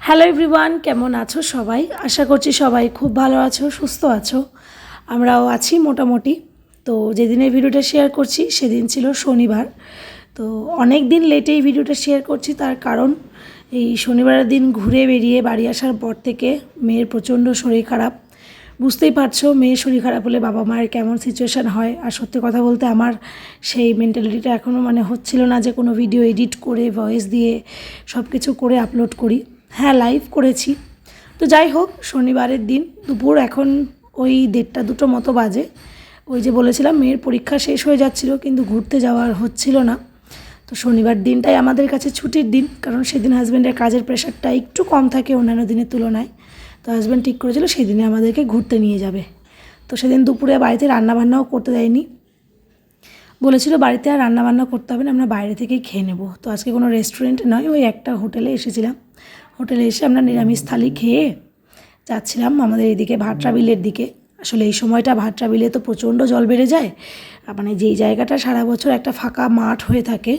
Hello everyone, কেমন আছো সবাই? আশা করছি সবাই খুব ভালো আছো, সুস্থ আছো। আমরাও আছি মোটামুটি। তো যেদিনের ভিডিওটা শেয়ার করছি সেদিন ছিল শনিবার। তো অনেক দিন লেটেই ভিডিওটা শেয়ার করছি, তার কারণ এই শনিবারের দিন ঘুরে বেরিয়ে বাড়ি আসার পর থেকে মেয়ের প্রচণ্ড শরীর খারাপ। বুঝতেই পারছো মেয়ের শরীর খারাপ হলে বাবা মায়ের কেমন সিচুয়েশান হয়। আর সত্যি কথা বলতে আমার সেই মেন্টালিটিটা এখনও হচ্ছিল না যে কোনো ভিডিও এডিট করে ভয়েস দিয়ে সব কিছু করে আপলোড করি। হ্যাঁ, লাইভ করেছি। তো যাই হোক, শনিবারের দিন দুপুর এখন ওই 1:30-2টো মতো বাজে। ওই যে বলেছিলাম মেয়ের পরীক্ষা শেষ হয়ে যাচ্ছিল, কিন্তু ঘুরতে যাওয়ার হচ্ছিল না। তো শনিবার দিনটাই আমাদের কাছে ছুটির দিন, কারণ সেদিন হাজব্যান্ডের কাজের প্রেশারটা একটু কম থাকে অন্যান্য দিনের তুলনায়। তো হাজব্যান্ড ঠিক করেছিল সেদিনে আমাদেরকে ঘুরতে নিয়ে যাবে। তো সেদিন দুপুরে বাড়িতে রান্নাবান্নাও করতে দেয়নি, বলেছিল বাড়িতে আর রান্নাবান্না করতে হবে না, আমরা বাইরে থেকেই খেয়ে নেব। তো আজকে কোনো রেস্টুরেন্টে নয়, ওই একটা হোটেলে এসেছিলাম। হোটেলে এসে আমরা নিরামিষ থালি খেয়ে যাচ্ছিলাম আমাদের এদিকে ভাটরা বিলের দিকে। আসলে এই সময়টা ভাটরা বিলে তো প্রচণ্ড জল বেড়ে যায়, যেই জায়গাটা সারা বছর একটা ফাঁকা মাঠ হয়ে থাকে,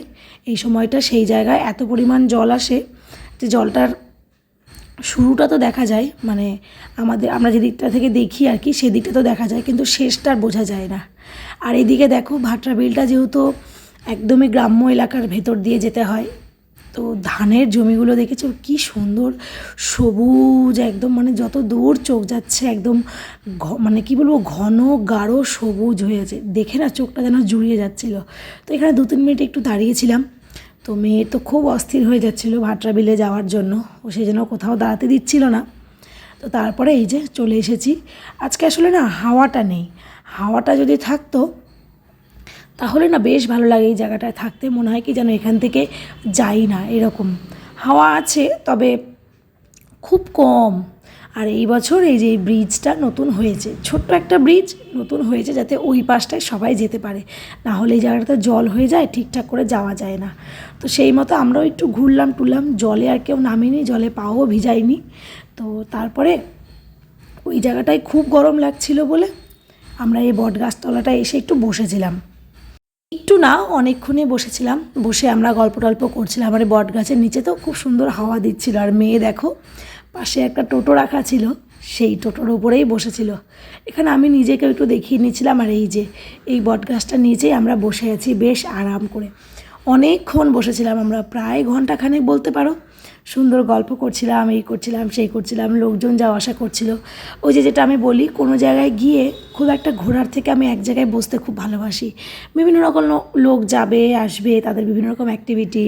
এই সময়টা সেই জায়গায় এত পরিমাণ জল আসে যে জলটার শুরুটা তো দেখা যায়, আমরা যে দিকটা থেকে দেখি আর কি, সেদিকটা তো দেখা যায়, কিন্তু শেষটা আর বোঝা যায় না। আর এদিকে দেখো ভাটরা বিলটা যেহেতু একদমই গ্রাম্য এলাকার ভেতর দিয়ে যেতে হয়, তো ধানের জমিগুলো দেখেছো কি সুন্দর সবুজ, একদম যত দূর চোখ যাচ্ছে একদম কি বলবো, ঘন গাঢ় সবুজ হয়েছে, দেখে না চোখটা যেন জুড়িয়ে যাচ্ছিলো। তো এখানে 2-3 মিনিট একটু দাঁড়িয়েছিলাম। তো মেয়ে তো খুব অস্থির হয়ে যাচ্ছিলো ভাটরা বিলে যাওয়ার জন্য, ও সেই জন্য কোথাও দাঁড়াতে দিচ্ছিল না। তো তারপরে এই যে চলে এসেছি। আজকে আসলে না হাওয়াটা নেই, হাওয়াটা যদি থাকতো তাহলে না বেশ ভালো লাগে এই জায়গাটায় থাকতে, মনে হয় কি যেন এখান থেকে যাই না এরকম। হাওয়া আছে তবে খুব কম। আর এই বছর এই যে এই ব্রিজটা নতুন হয়েছে, ছোট্ট একটা ব্রিজ নতুন হয়েছে যাতে ওই পাশটায় সবাই যেতে পারে, না হলে এই জায়গাটাতে জল হয়ে যায়, ঠিকঠাক করে যাওয়া যায় না। তো সেই মতো আমরাও একটু ঘুরলাম টুরলাম, জলে আর কেউ নামিনি, জলে পাও ভিজাইনি। তো তারপরে ওই জায়গাটায় খুব গরম লাগছিল বলে আমরা এই বটগাছতলাটায় এসে একটু বসেছিলাম। একটু না, অনেকক্ষণই বসেছিলাম, বসে আমরা গল্প টল্প করছিলাম। আমার বট গাছের নিচে তো খুব সুন্দর হাওয়া দিচ্ছিল। আর মেয়ে দেখো পাশে একটা টোটো রাখা ছিল, সেই টোটোর উপরেই বসেছিল। এখানে আমি নিজেকেও একটু দেখিয়ে নিচ্ছিলাম। আর এই যে এই বট গাছটার নিচেই আমরা বসে আছি বেশ আরাম করে। অনেকক্ষণ বসেছিলাম আমরা, প্রায় ঘন্টাখানেক বলতে পারো। সুন্দর গল্প করছিলাম, এই করছিলাম সেই করছিলাম, লোকজন যাওয়া আসা করছিল। ওই যে যেটা আমি বলি, কোনো জায়গায় গিয়ে খুব একটা ঘোরার থেকে আমি এক জায়গায় বসতে খুব ভালোবাসি। বিভিন্ন রকম লোক যাবে আসবে, তাদের বিভিন্ন রকম অ্যাক্টিভিটি,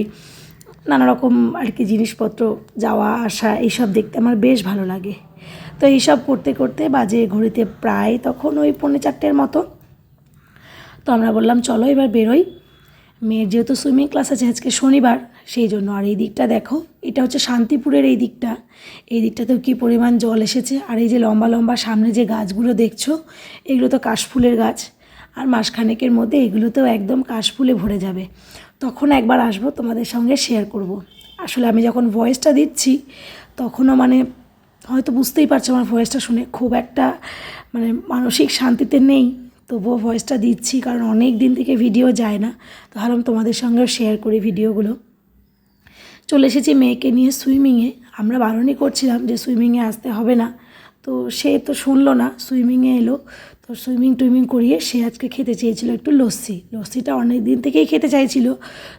নানা রকম আর কি জিনিসপত্র যাওয়া আসা, এইসব দেখতে আমার বেশ ভালো লাগে। তো এইসব করতে করতে বাজে ঘড়িতে প্রায় তখন ওই 3:45 মতো। তো আমরা বললাম চলো এবার বেরোই। মেয়ের যেহেতু সুইমিং ক্লাস আছে আজকে শনিবার, সেই জন্য। আর এই দিকটা দেখো, এটা হচ্ছে শান্তিপুরের এই দিকটা, এই দিকটাতেও কী পরিমাণ জল এসেছে। আর এই যে লম্বা লম্বা সামনে যে গাছগুলো দেখছো, এগুলো তো কাশফুলের গাছ। আর মাসখানেকের মধ্যে এগুলোতেও একদম কাশফুলে ভরে যাবে, তখন একবার আসবো তোমাদের সঙ্গে শেয়ার করব। আসলে আমি যখন ভয়েসটা দিচ্ছি তখনও হয়তো বুঝতেই পারছো আমার ভয়েসটা শুনে খুব একটা মানসিক শান্তিতে নেই, তবুও ভয়েসটা দিচ্ছি, কারণ অনেক দিন থেকে ভিডিও যায় না। তো ভাবলাম তোমাদের সঙ্গেও শেয়ার করি ভিডিওগুলো। চলে এসেছি মেয়েকে নিয়ে সুইমিংয়ে। আমরা বারণই করছিলাম যে সুইমিংয়ে আসতে হবে না, তো সে তো শুনলো না, সুইমিংয়ে এলো। তো সুইমিং করিয়ে সে আজকে খেতে চেয়েছিল একটু লস্যিটা অনেক দিন থেকেই খেতে চাইছিল।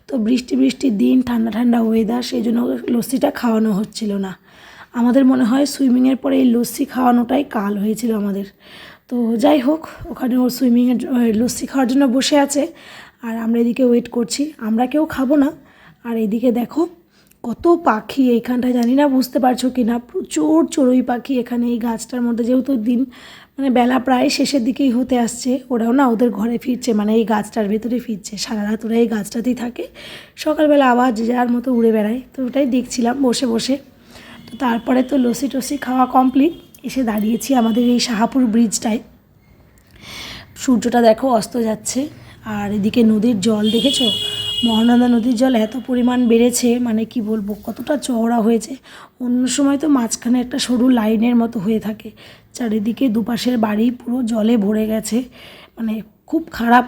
তো বৃষ্টির দিন, ঠান্ডা ঠান্ডা ওয়েদার, সেই জন্য লস্যিটা খাওয়ানো হচ্ছিল না। আমাদের মনে হয় সুইমিংয়ের পরে এই লস্যি খাওয়ানোটাই কাল হয়েছিল আমাদের। তো যাই হোক, ওখানে ওর লস্যি খাওয়ার জন্য বসে আছে, আর আমরা এদিকে ওয়েট করছি। আমরা কেউ খাবো না। আর এদিকে দেখো কত পাখি এইখানটায়, জানি না বুঝতে পারছো কি না, প্রচুর চড়ুই পাখি এখানে এই গাছটার মধ্যে। যেহেতু দিন বেলা প্রায় শেষের দিকেই হতে আসছে, ওরাও না ওদের ঘরে ফিরছে, এই গাছটার ভেতরে ফিরছে। সারা রাত ওরা এই গাছটাতেই থাকে, সকালবেলা আবার যে যার মতো উড়ে বেড়ায়। তো ওটাই দেখছিলাম বসে বসে। তো তারপরে তো লস্যি টস্যি খাওয়া কমপ্লিট, এসে দাঁড়িয়েছি আমাদের এই শাহাপুর ব্রিজটায়। সূর্যটা দেখো অস্ত যাচ্ছে। আর এদিকে নদীর জল দেখেছো, মহানন্দা নদীর জল এত পরিমাণ বেড়েছে, কি বলবো, কতটা চওড়া হয়েছে। অন্য সময় তো মাঝখানে একটা সরু লাইনের মতো হয়ে থাকে, চারিদিকে দুপাশের বাড়ি পুরো জলে ভরে গেছে। খুব খারাপ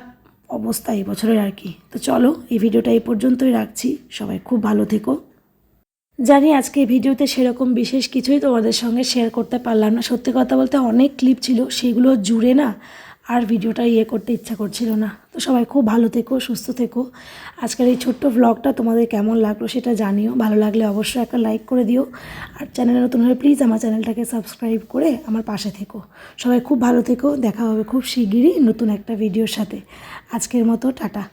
অবস্থা এই বছরের আর কি। তো চলো এই ভিডিওটা এই পর্যন্তই রাখছি, সবাই খুব ভালো থেকো। জানি আজকে ভিডিওতে সেরকম বিশেষ কিছুই তোমাদের সঙ্গে শেয়ার করতে পারলাম না। সত্যি কথা বলতে অনেক ক্লিপ ছিল, সেগুলো জুড়ে না আর ভিডিওটা করতে ইচ্ছা করছিল না। তো সবাই খুব ভালো থেকো, সুস্থ থেকো। আজকের এই ছোট্ট ভ্লগটা তোমাদের কেমন লাগলো সেটা জানিও। ভালো লাগলে অবশ্যই একটা লাইক করে দিও, আর চ্যানেলে নতুন হলে প্লিজ আমার চ্যানেলটাকে সাবস্ক্রাইব করে আমার পাশে থেকো। সবাই খুব ভালো থেকো, দেখা হবে খুব শিগগিরই নতুন একটা ভিডিওর সাথে। আজকের মতো টাটা।